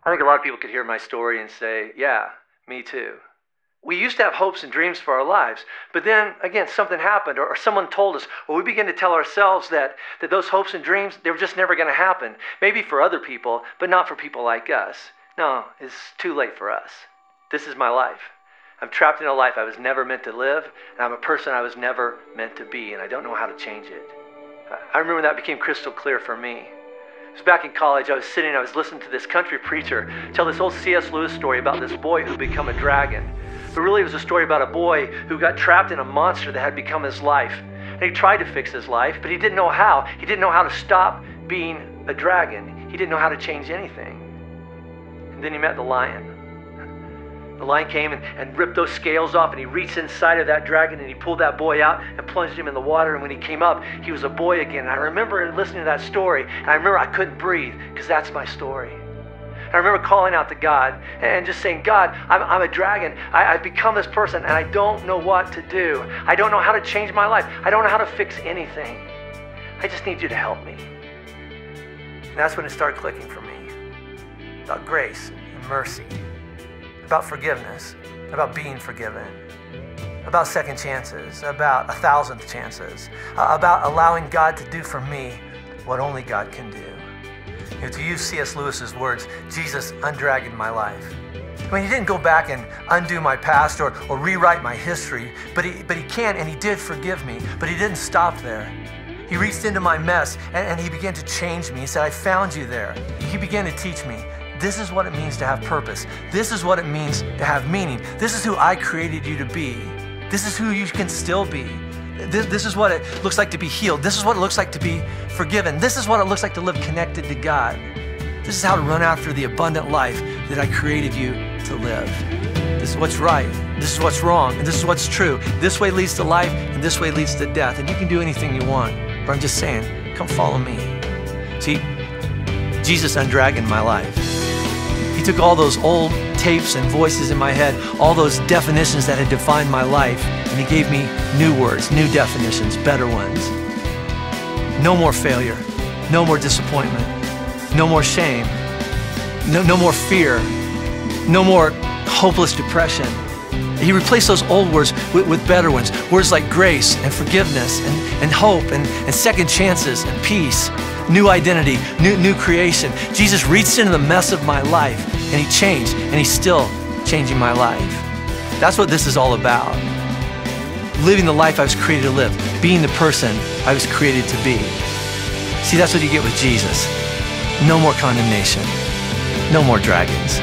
I think a lot of people could hear my story and say, yeah, me too. We used to have hopes and dreams for our lives, but then again, something happened or someone told us, or we began to tell ourselves that those hopes and dreams, they were just never going to happen. Maybe for other people, but not for people like us. No, it's too late for us. This is my life. I'm trapped in a life I was never meant to live, and I'm a person I was never meant to be, and I don't know how to change it. I remember that became crystal clear for me. It was back in college, I was listening to this country preacher tell this old C.S. Lewis story about this boy who became a dragon. But really it was a story about a boy who got trapped in a monster that had become his life. And he tried to fix his life, but he didn't know how. He didn't know how to stop being a dragon. He didn't know how to change anything. And then he met the lion. The lion came and ripped those scales off, and he reached inside of that dragon and he pulled that boy out and plunged him in the water. And when he came up, he was a boy again. And I remember listening to that story, and I remember I couldn't breathe because that's my story. I remember calling out to God and just saying, God, I'm a dragon. I've become this person and I don't know what to do. I don't know how to change my life. I don't know how to fix anything. I just need you to help me. And that's when it started clicking for me. About grace and mercy. About forgiveness. About being forgiven. About second chances. About 1,000th chances. About allowing God to do for me what only God can do. To use C.S. Lewis's words, Jesus undragoned my life. I mean, he didn't go back and undo my past or rewrite my history, but he can, and he did forgive me, but he didn't stop there. He reached into my mess and he began to change me. He said, I found you there. He began to teach me, this is what it means to have purpose. This is what it means to have meaning. This is who I created you to be. This is who you can still be. This is what it looks like to be healed. This is what it looks like to be forgiven. This is what it looks like to live connected to God. This is how to run after the abundant life that I created you to live. This is what's right. This is what's wrong. And this is what's true. This way leads to life, and this way leads to death. And you can do anything you want. But I'm just saying, come follow me. See, Jesus undragoned my life. He took all those old tapes and voices in my head, all those definitions that had defined my life, and he gave me new words, new definitions, better ones. No more failure, no more disappointment, no more shame, no more fear, no more hopeless depression. He replaced those old words with better ones, words like grace and forgiveness and hope and second chances and peace, new identity, new creation. Jesus reached into the mess of my life and he changed, and he's still changing my life. That's what this is all about. Living the life I was created to live, being the person I was created to be. See, that's what you get with Jesus. No more condemnation, no more dragons.